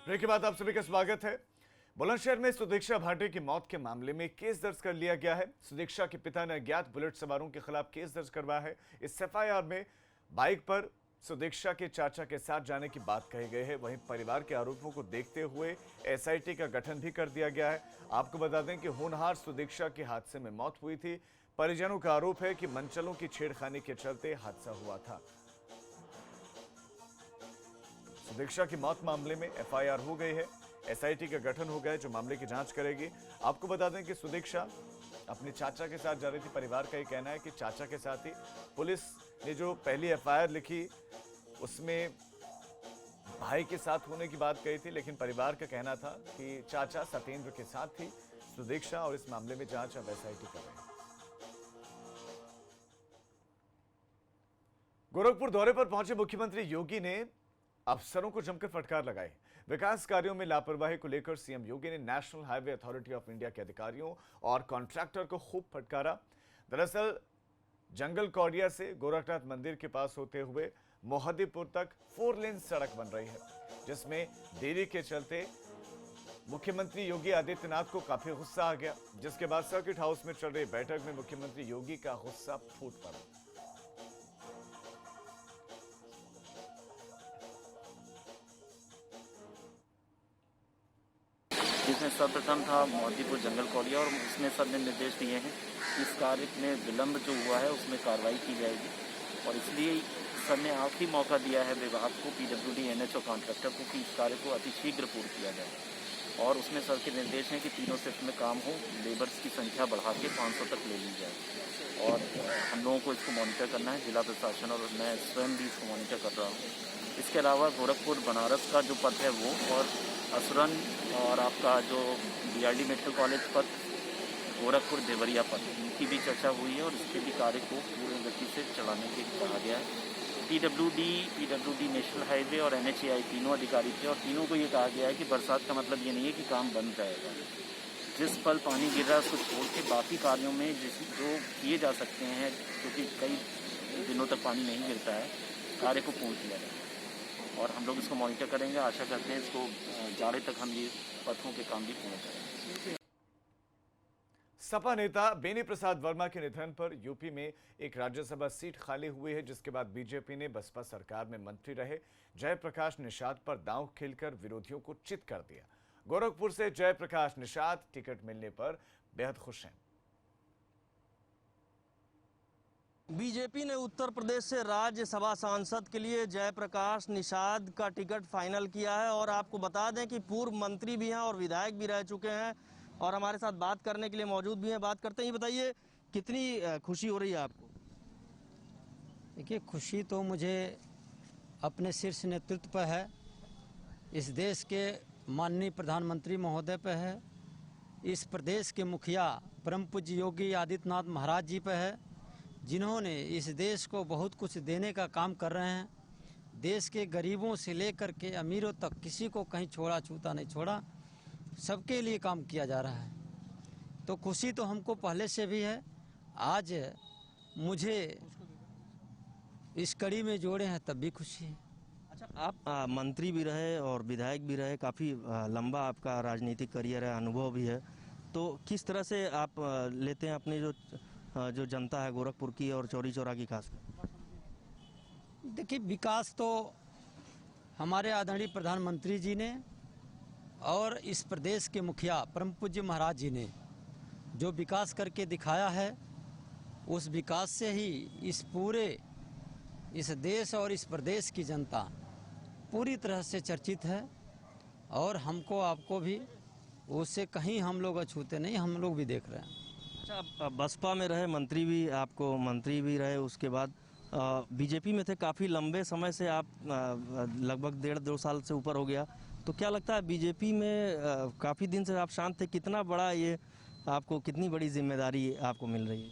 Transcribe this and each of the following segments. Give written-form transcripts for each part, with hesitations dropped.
Break के बाद आप सभी का स्वागत है। बुलंदशहर में सुदीक्षा भाटे की मौत के मामले में केस दर्ज कर लिया गया है। सुदीक्षा के पिता ने अज्ञात बुलेट सवारों के खिलाफ केस दर्ज करवाया है। इस एफआईआर में बाइक पर सुदीक्षा के चाचा के साथ जाने की बात कही गई है। वहीं परिवार के आरोपों को देखते हुए एसआईटी का गठन भी कर दिया गया है। आपको बता दें कि होनहार सुदीक्षा के हादसे में मौत हुई थी। परिजनों का आरोप है कि मनचलों की छेड़खानी के चलते हादसा हुआ था। सुदीक्षा की मौत मामले में एफआईआर हो गई है। एसआईटी का गठन हो गया है जो मामले की जांच करेगी। आपको बता दें कि सुदीक्षा अपने चाचा के साथ जा रही थी। परिवार का ये कहना है कि चाचा के साथ ही पुलिस ने जो पहली एफआईआर लिखी उसमें भाई के साथ होने की बात कही थी, लेकिन परिवार का कहना था कि चाचा सत्येंद्र के साथ थी सुदीक्षा और इस मामले में जांच अब एसआईटी कर रही है। गोरखपुर दौरे पर पहुंचे मुख्यमंत्री योगी ने अफसरों को जमकर फटकार लगाई। विकास कार्यों में लापरवाही को लेकर सीएम योगी ने national highway authority of India के अधिकारियों और कॉन्ट्रैक्टर को खूब फटकारा। दरअसल जंगल कौडिया से गोरखनाथ मंदिर के पास होते हुए मोहद्दीपुर तक 4 लेन सड़क बन रही है, जिसमें देरी के चलते मुख्यमंत्री योगी आदित्यनाथ को काफी गुस्सा आ गया, जिसके बाद सर्किट हाउस में चल रही बैठक में मुख्यमंत्री योगी का गुस्सा फूट पड़ा। जिसमें सर्वप्रथम था मोहद्दीपुर जंगल कौडिया और उसमें सर ने निर्देश दिए हैं कि इस कार्य में विलंब जो हुआ है उसमें कार्रवाई की जाएगी और इसलिए सर ने आखिरी मौका दिया है विभाग को, पीडब्ल्यूडी, एनएच और कॉन्ट्रैक्टर को कि इस कार्य को अतिशीघ्र पूर्ण किया जाए और उसमें सर के निर्देश हैं कि तीनों शिफ्ट में काम हो, लेबर्स की संख्या बढ़ा के 500 तक ले ली जाए और हम लोगों को इसको मॉनिटर करना है, जिला प्रशासन और मैं स्वयं भी इसको मॉनिटर कर रहा हूँ। इसके अलावा गोरखपुर बनारस का जो पथ है वो और असुरन और आपका जो बीआरडी मेडिकल कॉलेज पथ, गोरखपुर देवरिया पथ, इनकी भी चर्चा हुई है और इसके भी कार्य को पूरी गति से चलाने के लिए कहा गया है। पीडब्ल्यूडी नेशनल हाईवे और एनएचएआई तीनों अधिकारी थे और तीनों को ये कहा गया है कि बरसात का मतलब ये नहीं है कि काम बंद रहेगा। जिस पल पानी गिर रहा है उसको छोड़ के बाकी कार्यों में जो किए जा सकते हैं, क्योंकि कई दिनों तक पानी नहीं गिरता है, कार्य को पूर्ण किया जाए और हम लोग इसको मॉनिटर करेंगे। आशा करते हैं इसको जाड़े तक हम ये पथों के काम भी पूर्ण करेंगे। सपा नेता बेनी प्रसाद वर्मा के निधन पर यूपी में एक राज्यसभा सीट खाली हुई है, जिसके बाद बीजेपी ने बसपा सरकार में मंत्री रहे जयप्रकाश निषाद पर दांव खेलकर विरोधियों को चित कर दिया। गोरखपुर से जयप्रकाश निषाद टिकट मिलने पर बेहद खुश हैं। बीजेपी ने उत्तर प्रदेश से राज्यसभा सांसद के लिए जयप्रकाश निषाद का टिकट फाइनल किया है और आपको बता दें कि पूर्व मंत्री भी हैं और विधायक भी रह चुके हैं और हमारे साथ बात करने के लिए मौजूद भी हैं। बात करते हैं, ये बताइए कितनी खुशी हो रही है आपको? देखिए, खुशी तो मुझे अपने शीर्ष नेतृत्व पर है, इस देश के माननीय प्रधानमंत्री महोदय पर है, इस प्रदेश के मुखिया परम पूज्य योगी आदित्यनाथ महाराज जी पर है, जिन्होंने इस देश को बहुत कुछ देने का काम कर रहे हैं। देश के गरीबों से लेकर के अमीरों तक किसी को कहीं छोड़ा छूता नहीं छोड़ा, सबके लिए काम किया जा रहा है। तो खुशी तो हमको पहले से भी है, आज मुझे इस कड़ी में जोड़े हैं तब भी खुशी है। अच्छा, आप मंत्री भी रहे और विधायक भी रहे, काफ़ी लंबा आपका राजनीतिक करियर है, अनुभव भी है, तो किस तरह से आप लेते हैं अपनी जो जनता है गोरखपुर की और चौरी चौरा की खासकर? देखिए, विकास तो हमारे आदरणीय प्रधानमंत्री जी ने और इस प्रदेश के मुखिया परम पूज्य महाराज जी ने जो विकास करके दिखाया है, उस विकास से ही इस देश और इस प्रदेश की जनता पूरी तरह से चर्चित है और हमको आपको भी उससे कहीं हम लोग अछूते नहीं, हम लोग भी देख रहे हैं। अच्छा, आप बसपा में रहे, मंत्री भी रहे, उसके बाद बीजेपी में थे काफ़ी लंबे समय से आप, लगभग 1.5-2 साल से ऊपर हो गया, तो क्या लगता है बीजेपी में काफ़ी दिन से आप शांत थे, कितना बड़ा ये आपको, कितनी बड़ी जिम्मेदारी आपको मिल रही है?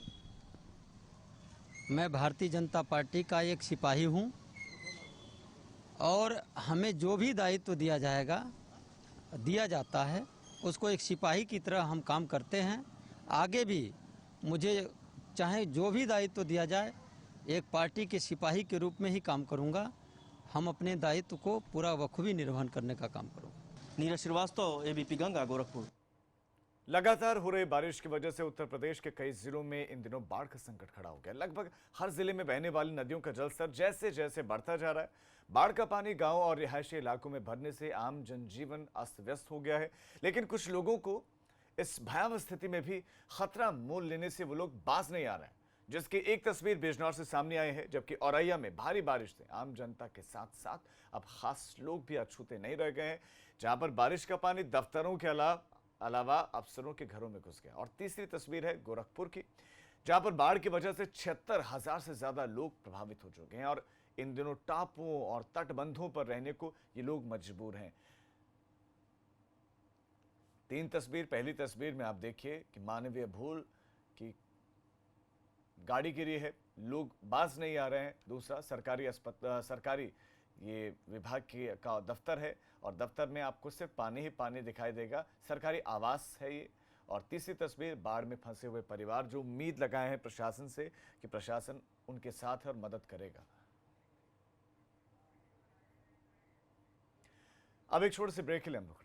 मैं भारतीय जनता पार्टी का एक सिपाही हूँ और हमें जो भी दायित्व दिया जाता है उसको एक सिपाही की तरह हम काम करते हैं। आगे भी मुझे चाहे जो भी दायित्व दिया जाए, एक पार्टी के सिपाही के रूप में ही काम करूंगा। हम अपने दायित्व को पूरा बखूबी निर्वहन करने का काम करूंगा। नीरज श्रीवास्तव, एबीपी गंगा, गोरखपुर। लगातार हो रही बारिश की वजह से उत्तर प्रदेश के कई जिलों में इन दिनों बाढ़ का संकट खड़ा हो गया। लगभग हर जिले में बहने वाली नदियों का जलस्तर जैसे जैसे बढ़ता जा रहा है, बाढ़ का पानी गांव और रिहायशी इलाकों में भरने से आम जनजीवन अस्त व्यस्त हो गया है। लेकिन कुछ लोगों को इस भयावह स्थिति में भी खतरा मोल लेने से वो लोग बाज नहीं आ रहे हैं, जिसकी एक तस्वीर बिजनौर से सामने आई है। जबकि औरैया में भारी बारिश से आम जनता के साथ साथ अब खास लोग भी अछूते नहीं रह गए हैं, जहां पर बारिश का पानी दफ्तरों के अलावा अफसरों के घरों में घुस गया। और तीसरी तस्वीर है गोरखपुर की, जहां पर बाढ़ की वजह से 76,000 से ज्यादा लोग प्रभावित हो चुके हैं और इन दिनों टापुओं और तटबंधों पर रहने को ये लोग मजबूर हैं। तीन तस्वीर, पहली तस्वीर में आप देखिए कि मानवीय भूल की गाड़ी गिरी है, लोग बाज नहीं आ रहे हैं। दूसरा सरकारी ये विभाग का दफ्तर है और दफ्तर में आपको सिर्फ पानी ही पानी दिखाई देगा, सरकारी आवास है ये। और तीसरी तस्वीर बाढ़ में फंसे हुए परिवार जो उम्मीद लगाए हैं प्रशासन से कि प्रशासन उनके साथ है और मदद करेगा। अब एक छोटे से ब्रेक के लिए हम लोग